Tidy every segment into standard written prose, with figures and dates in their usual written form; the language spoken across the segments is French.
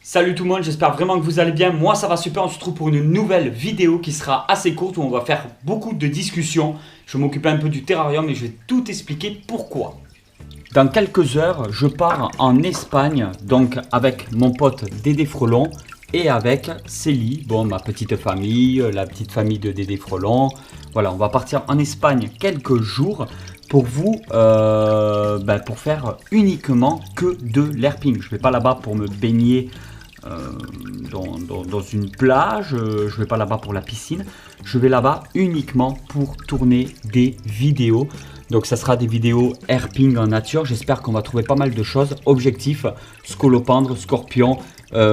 Salut tout le monde, j'espère vraiment que vous allez bien. Moi ça va super, on se retrouve pour une nouvelle vidéo qui sera assez courte où on va faire beaucoup de discussions. Je vais m'occuper un peu du terrarium et je vais tout expliquer pourquoi. Dans quelques heures, je pars en Espagne, donc avec mon pote Dédé Frelon et avec Célie, bon ma petite famille, la petite famille de Dédé Frelon. Voilà, on va partir en Espagne quelques jours pour vous, pour faire uniquement que de l'herping. Je ne vais pas là-bas pour me baigner dans une plage, je ne vais pas là-bas pour la piscine, je vais là-bas uniquement pour tourner des vidéos. Donc ça sera des vidéos herping en nature, j'espère qu'on va trouver pas mal de choses. Objectif, scolopendre, scorpion,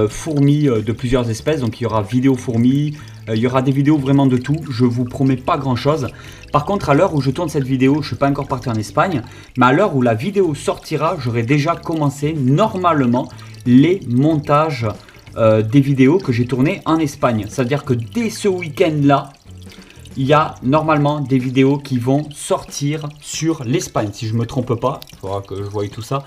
fourmis de plusieurs espèces, donc il y aura vidéo fourmis, il y aura des vidéos vraiment de tout, je vous promets pas grand chose. Par contre à l'heure où je tourne cette vidéo, je ne suis pas encore parti en Espagne, mais à l'heure où la vidéo sortira, j'aurai déjà commencé normalement les montages des vidéos que j'ai tournées en Espagne. C'est-à-dire que dès ce week-end là, il y a normalement des vidéos qui vont sortir sur l'Espagne. Si je ne me trompe pas, il faudra que je voie tout ça.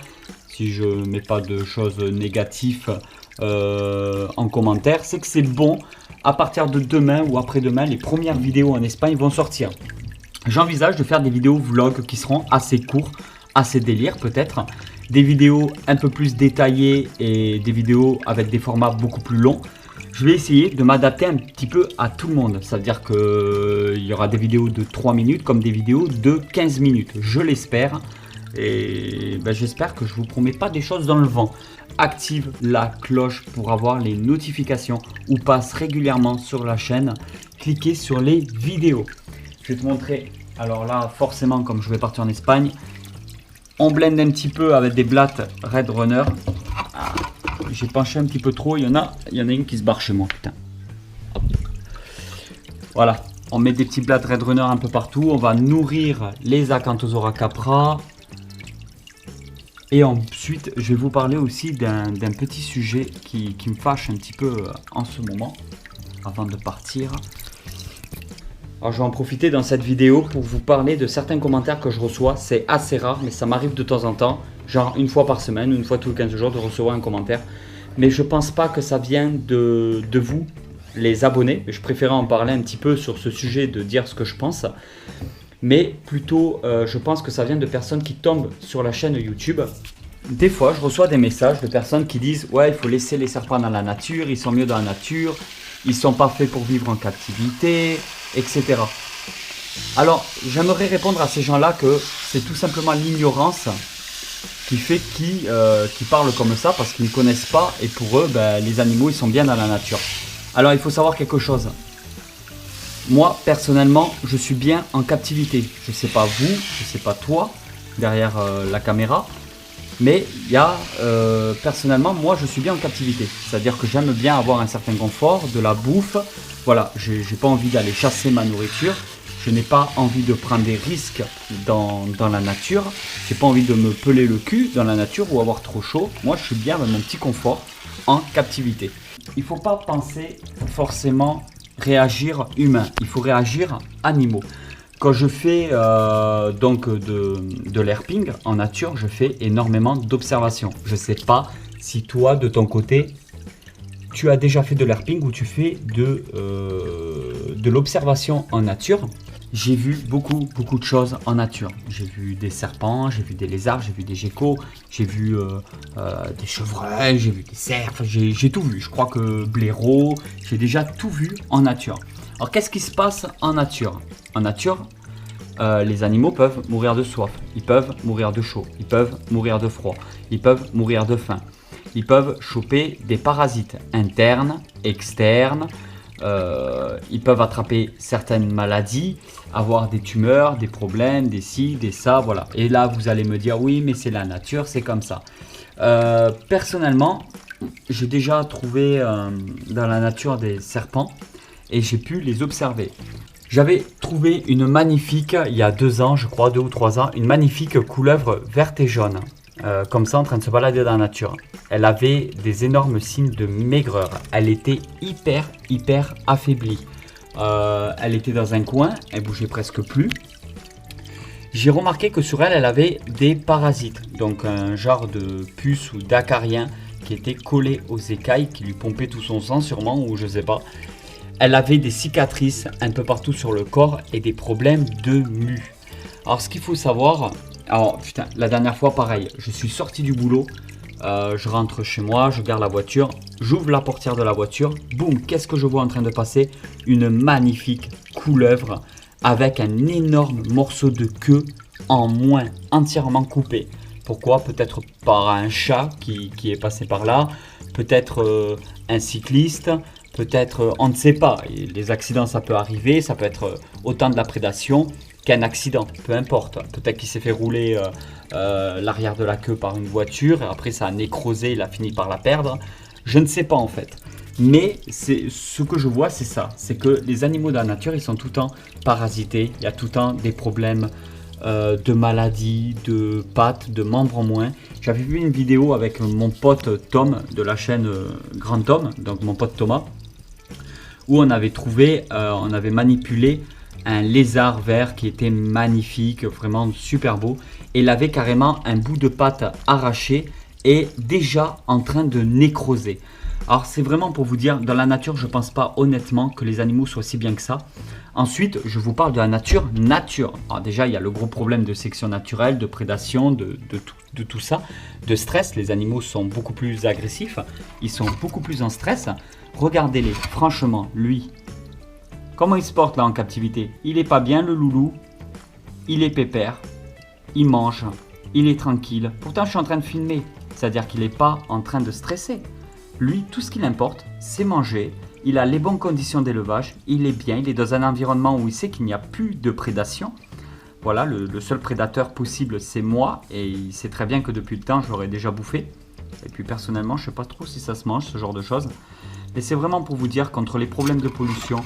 Si je ne mets pas de choses négatives en commentaire, c'est que c'est bon. À partir de demain ou après-demain, les premières vidéos en Espagne vont sortir. J'envisage de faire des vidéos vlog qui seront assez courts, assez délire peut-être. Des vidéos un peu plus détaillées et des vidéos avec des formats beaucoup plus longs. Je vais essayer de m'adapter un petit peu à tout le monde. Ça veut dire qu'il y aura des vidéos de 3 minutes comme des vidéos de 15 minutes. Je l'espère. Et j'espère que je ne vous promets pas des choses dans le vent. Active la cloche pour avoir les notifications ou passe régulièrement sur la chaîne. Cliquez sur les vidéos. Je vais te montrer. Alors là, forcément, comme je vais partir en Espagne, on blende un petit peu avec des blattes Red Runner. Ah, j'ai penché un petit peu trop. Il y en a une qui se barre chez moi. Putain. Hop. Voilà. On met des petits blattes Red Runner un peu partout. On va nourrir les Acanthosaura capra. Et ensuite, je vais vous parler aussi d'un petit sujet qui me fâche un petit peu en ce moment, avant de partir. Alors je vais en profiter dans cette vidéo pour vous parler de certains commentaires que je reçois. C'est assez rare, mais ça m'arrive de temps en temps, genre une fois par semaine, une fois tous les 15 jours de recevoir un commentaire. Mais je pense pas que ça vienne de vous, les abonnés. Je préférais en parler un petit peu sur ce sujet, de dire ce que je pense. Mais plutôt, je pense que ça vient de personnes qui tombent sur la chaîne YouTube. Des fois, je reçois des messages de personnes qui disent « Ouais, il faut laisser les serpents dans la nature, ils sont mieux dans la nature, ils sont pas faits pour vivre en captivité, etc. » Alors, j'aimerais répondre à ces gens-là que c'est tout simplement l'ignorance qui fait qu'ils parlent comme ça parce qu'ils ne connaissent pas et pour eux, les animaux, ils sont bien dans la nature. Alors, il faut savoir quelque chose. Moi, personnellement, je suis bien en captivité. Je ne sais pas vous, je ne sais pas toi, derrière la caméra. Mais personnellement, moi, je suis bien en captivité. C'est-à-dire que j'aime bien avoir un certain confort, de la bouffe. Voilà, je n'ai pas envie d'aller chasser ma nourriture. Je n'ai pas envie de prendre des risques dans la nature. Je n'ai pas envie de me peler le cul dans la nature ou avoir trop chaud. Moi, je suis bien avec mon petit confort en captivité. Il ne faut pas penser forcément réagir humain, il faut réagir animaux. Quand je fais donc de l'herping en nature, je fais énormément d'observations. Je ne sais pas si toi, de ton côté, tu as déjà fait de l'herping ou tu fais de l'observation en nature. J'ai vu beaucoup de choses en nature. J'ai vu des serpents, j'ai vu des lézards, j'ai vu des geckos, j'ai vu des chevreuils, j'ai vu des cerfs, j'ai tout vu. Je crois que blaireaux, j'ai déjà tout vu en nature. Alors qu'est-ce qui se passe en nature? En nature, les animaux peuvent mourir de soif, ils peuvent mourir de chaud, ils peuvent mourir de froid, ils peuvent mourir de faim. Ils peuvent choper des parasites internes, externes. Ils peuvent attraper certaines maladies, avoir des tumeurs, des problèmes, des ci, des ça, voilà. Et là, vous allez me dire, oui, mais c'est la nature, c'est comme ça. Personnellement, j'ai déjà trouvé dans la nature des serpents et j'ai pu les observer. J'avais trouvé une magnifique, il y a 2 ans, je crois, 2 ou 3 ans, une magnifique couleuvre verte et jaune. Comme ça en train de se balader dans la nature. Elle avait des énormes signes de maigreur. Elle était hyper affaiblie. Elle était dans un coin, elle bougeait presque plus. J'ai remarqué que sur elle, elle avait des parasites. Donc un genre de puce ou d'acariens qui était collée aux écailles, qui lui pompait tout son sang sûrement, ou je sais pas. Elle avait des cicatrices un peu partout sur le corps et des problèmes de mue. Alors ce qu'il faut savoir, alors putain, la dernière fois pareil, je suis sorti du boulot, je rentre chez moi, je garde la voiture, j'ouvre la portière de la voiture, boum, qu'est-ce que je vois en train de passer? Une magnifique couleuvre avec un énorme morceau de queue en moins, entièrement coupé. Pourquoi? Peut-être par un chat qui est passé par là, peut-être un cycliste, peut-être, on ne sait pas. Et les accidents, ça peut arriver, ça peut être autant de la prédation qu'un accident, peu importe. Peut-être qu'il s'est fait rouler l'arrière de la queue par une voiture, et après ça a nécrosé, il a fini par la perdre. Je ne sais pas en fait. Mais ce que je vois, c'est ça. C'est que les animaux de la nature, ils sont tout le temps parasités. Il y a tout le temps des problèmes de maladies, de pattes, de membres en moins. J'avais vu une vidéo avec mon pote Tom de la chaîne Grand Tom, donc mon pote Thomas, où on avait manipulé un lézard vert qui était magnifique, vraiment super beau. Et il avait carrément un bout de patte arraché et déjà en train de nécroser. Alors c'est vraiment pour vous dire, dans la nature, je ne pense pas honnêtement que les animaux soient si bien que ça. Ensuite, je vous parle de la nature. Alors déjà, il y a le gros problème de sélection naturelle, de prédation, de tout ça, de stress. Les animaux sont beaucoup plus agressifs, ils sont beaucoup plus en stress. Regardez-les, franchement, lui, comment il se porte là en captivité? Il est pas bien le loulou, il est pépère, il mange, il est tranquille. Pourtant, je suis en train de filmer, c'est-à-dire qu'il n'est pas en train de stresser. Lui, tout ce qui l'importe, c'est manger. Il a les bonnes conditions d'élevage, il est bien, il est dans un environnement où il sait qu'il n'y a plus de prédation. Voilà, le seul prédateur possible, c'est moi, et il sait très bien que depuis le temps, je l'aurais déjà bouffé. Et puis personnellement, je ne sais pas trop si ça se mange, ce genre de choses. Mais c'est vraiment pour vous dire, contre les problèmes de pollution,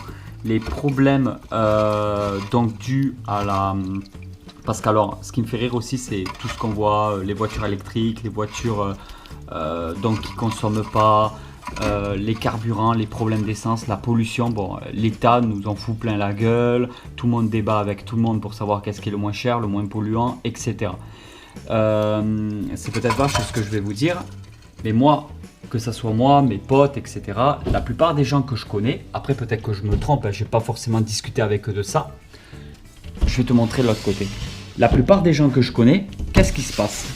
les problèmes donc dus à la... Parce qu'alors, ce qui me fait rire aussi, c'est tout ce qu'on voit, les voitures électriques, les voitures donc qui ne consomment pas... les carburants, les problèmes d'essence, la pollution, bon, l'État nous en fout plein la gueule, tout le monde débat avec tout le monde pour savoir qu'est-ce qui est le moins cher, le moins polluant, etc. C'est peut-être vache ce que je vais vous dire, mais moi, que ce soit moi, mes potes, etc., la plupart des gens que je connais, après peut-être que je me trompe, je n'ai pas forcément discuté avec eux de ça, je vais te montrer l'autre côté. La plupart des gens que je connais, qu'est-ce qui se passe ?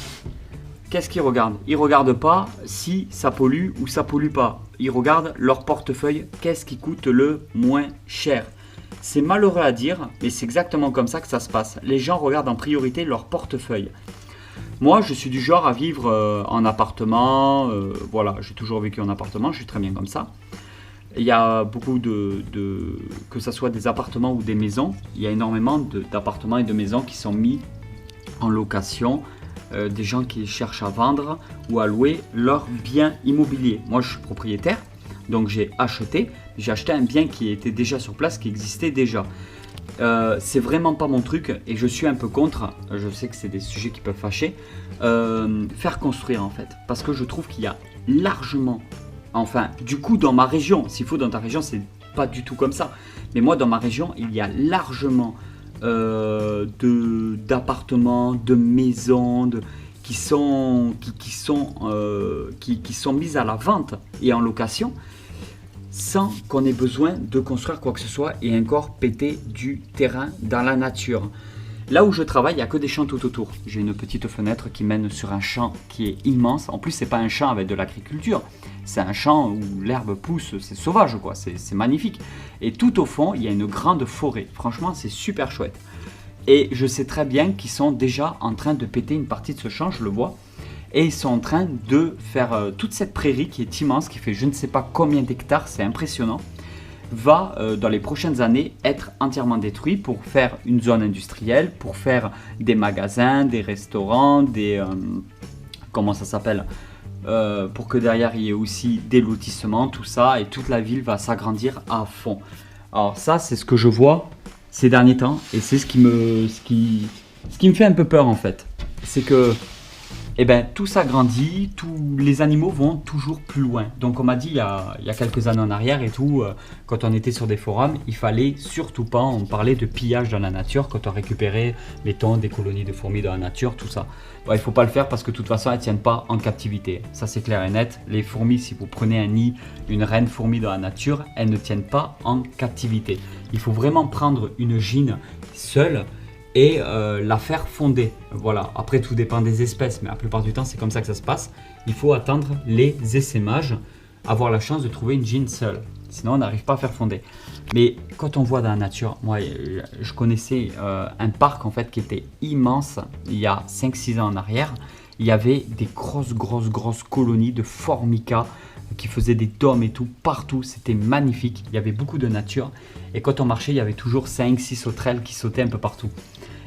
Qu'est-ce qu'ils regardent? Ils ne regardent pas si ça pollue ou ça pollue pas. Ils regardent leur portefeuille, qu'est-ce qui coûte le moins cher. C'est malheureux à dire, mais c'est exactement comme ça que ça se passe. Les gens regardent en priorité leur portefeuille. Moi, je suis du genre à vivre en appartement. Voilà, j'ai toujours vécu en appartement, je suis très bien comme ça. Il y a beaucoup que ce soit des appartements ou des maisons, il y a énormément d'appartements et de maisons qui sont mis en location. Des gens qui cherchent à vendre ou à louer leur bien immobilier. Moi, je suis propriétaire, donc j'ai acheté un bien qui était déjà sur place, qui existait déjà. C'est vraiment pas mon truc et je suis un peu contre, je sais que c'est des sujets qui peuvent fâcher, faire construire en fait. Parce que je trouve qu'il y a largement, enfin, du coup dans ma région, s'il faut dans ta région, c'est pas du tout comme ça. Mais moi, dans ma région, il y a largement... d'appartements, de maisons qui sont mises à la vente et en location sans qu'on ait besoin de construire quoi que ce soit et encore péter du terrain dans la nature. Là où je travaille, il n'y a que des champs tout autour. J'ai une petite fenêtre qui mène sur un champ qui est immense. En plus, c'est pas un champ avec de l'agriculture. C'est un champ où l'herbe pousse, c'est sauvage, quoi. C'est magnifique. Et tout au fond, il y a une grande forêt. Franchement, c'est super chouette. Et je sais très bien qu'ils sont déjà en train de péter une partie de ce champ, je le vois. Et ils sont en train de faire toute cette prairie qui est immense, qui fait je ne sais pas combien d'hectares, c'est impressionnant, va dans les prochaines années être entièrement détruit pour faire une zone industrielle, pour faire des magasins, des restaurants, comment ça s'appelle, pour que derrière il y ait aussi des lotissements, tout ça, et toute la ville va s'agrandir à fond. Alors ça, c'est ce que je vois ces derniers temps, et c'est ce qui me fait un peu peur en fait. C'est que et ben tout s'agrandit, tous les animaux vont toujours plus loin. Donc on m'a dit il y a quelques années en arrière et tout, quand on était sur des forums, il fallait surtout pas, on parlait de pillage dans la nature, quand on récupérait, mettons, des colonies de fourmis dans la nature, tout ça. Ouais, il faut pas le faire parce que de toute façon elles tiennent pas en captivité. Ça c'est clair et net. Les fourmis, si vous prenez un nid, une reine fourmi dans la nature, elles ne tiennent pas en captivité. Il faut vraiment prendre une gine seule et la faire fonder. Voilà. Après, tout dépend des espèces, mais la plupart du temps, c'est comme ça que ça se passe. Il faut attendre les essaimages, avoir la chance de trouver une gine seule. Sinon, on n'arrive pas à faire fonder. Mais quand on voit dans la nature, moi, je connaissais un parc en fait qui était immense il y a 5-6 ans en arrière. Il y avait des grosses colonies de formica qui faisaient des dômes et tout partout. C'était magnifique. Il y avait beaucoup de nature. Et quand on marchait, il y avait toujours 5-6 sauterelles qui sautaient un peu partout.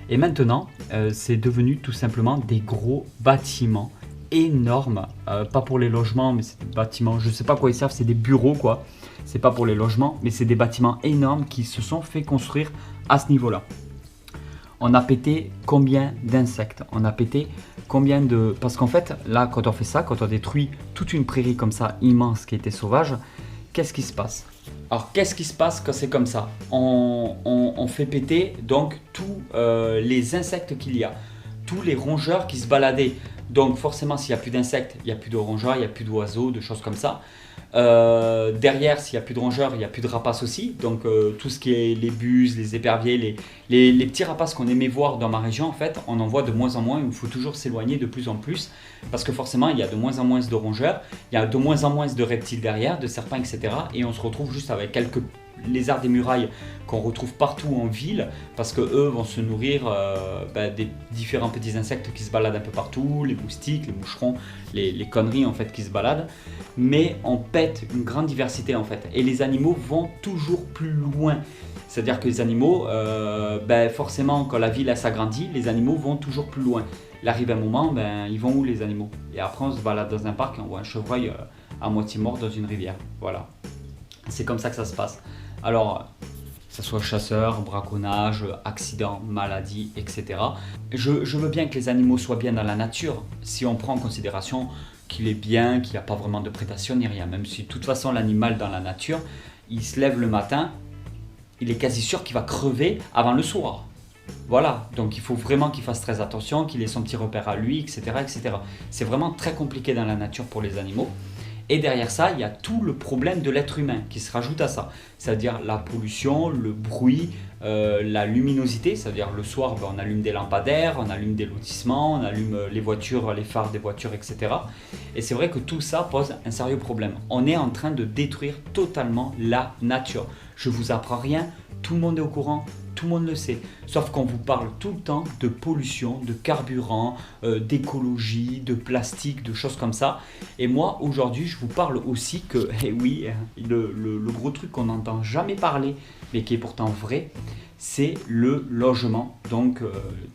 Et maintenant, c'est devenu tout simplement des gros bâtiments énormes. Pas pour les logements, mais c'est des bâtiments, je ne sais pas à quoi ils servent, c'est des bureaux quoi. C'est pas pour les logements, mais c'est des bâtiments énormes qui se sont fait construire à ce niveau-là. On a pété combien d'insectes? On a pété combien de... Parce qu'en fait, là, quand on fait ça, quand on détruit toute une prairie comme ça, immense, qui était sauvage, qu'est-ce qui se passe? Alors, qu'est-ce qui se passe quand c'est comme ça? On fait péter donc tous les insectes qu'il y a, tous les rongeurs qui se baladaient. Donc, forcément, s'il n'y a plus d'insectes, il n'y a plus de rongeurs, il n'y a plus d'oiseaux, de choses comme ça. Derrière, s'il n'y a plus de rongeurs, il n'y a plus de rapaces aussi. Donc, tout ce qui est les buses, les éperviers, les petits rapaces qu'on aimait voir dans ma région, en fait, on en voit de moins en moins. Il faut toujours s'éloigner de plus en plus parce que forcément, il y a de moins en moins de rongeurs, il y a de moins en moins de reptiles derrière, de serpents, etc. Et on se retrouve juste avec quelques lézards des murailles qu'on retrouve partout en ville parce que eux vont se nourrir des différents petits insectes qui se baladent un peu partout, les moustiques, les moucherons, les conneries en fait qui se baladent. Mais on pète une grande diversité en fait et les animaux vont toujours plus loin. C'est-à-dire que les animaux, forcément quand la ville s'agrandit, les animaux vont toujours plus loin. Il arrive un moment, ils vont où les animaux? Et après on se balade dans un parc et on voit un chevreuil à moitié mort dans une rivière. Voilà. C'est comme ça que ça se passe. Alors, que ce soit chasseur, braconnage, accident, maladie, etc. Je veux bien que les animaux soient bien dans la nature, si on prend en considération qu'il est bien, qu'il n'y a pas vraiment de prédation ni rien. Même si de toute façon l'animal dans la nature, il se lève le matin, il est quasi sûr qu'il va crever avant le soir. Voilà, donc il faut vraiment qu'il fasse très attention, qu'il ait son petit repère à lui, etc. etc. C'est vraiment très compliqué dans la nature pour les animaux. Et derrière ça, il y a tout le problème de l'être humain qui se rajoute à ça. C'est-à-dire la pollution, le bruit, la luminosité. C'est-à-dire le soir, on allume des lampadaires, on allume des lotissements, on allume les voitures, les phares des voitures, etc. Et c'est vrai que tout ça pose un sérieux problème. On est en train de détruire totalement la nature. Je ne vous apprends rien, tout le monde est au courant. Tout le monde le sait, sauf qu'on vous parle tout le temps de pollution, de carburant, d'écologie, de plastique, de choses comme ça. Et moi, aujourd'hui, je vous parle aussi que, eh oui, le gros truc qu'on n'entend jamais parler, mais qui est pourtant vrai, c'est le logement. Donc,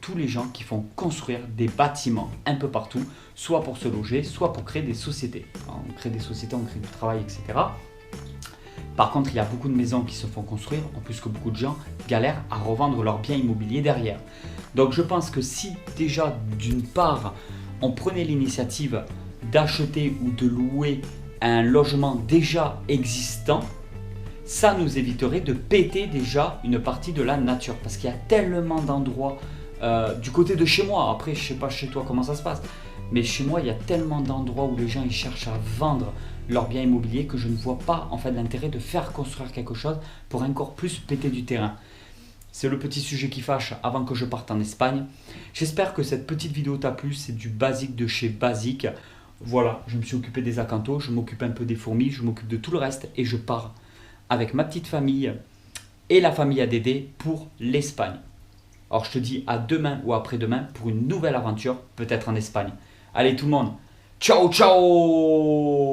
tous les gens qui font construire des bâtiments un peu partout, soit pour se loger, soit pour créer des sociétés. On crée des sociétés, on crée du travail, etc. Par contre, il y a beaucoup de maisons qui se font construire, en plus que beaucoup de gens galèrent à revendre leurs biens immobiliers derrière. Donc je pense que si déjà, d'une part, on prenait l'initiative d'acheter ou de louer un logement déjà existant, ça nous éviterait de péter déjà une partie de la nature. Parce qu'il y a tellement d'endroits, du côté de chez moi, après je ne sais pas chez toi comment ça se passe, mais chez moi il y a tellement d'endroits où les gens ils cherchent à vendre leurs biens immobiliers que je ne vois pas en fait l'intérêt de faire construire quelque chose pour encore plus péter du terrain. C'est le petit sujet qui fâche avant que je parte en Espagne. J'espère que cette petite vidéo t'a plu, c'est du basique de chez basique. Voilà, je me suis occupé des acanthos, je m'occupe un peu des fourmis, je m'occupe de tout le reste et je pars avec ma petite famille et la famille ADD pour l'Espagne. Alors je te dis à demain ou après-demain pour une nouvelle aventure, peut-être en Espagne. Allez tout le monde, ciao ciao!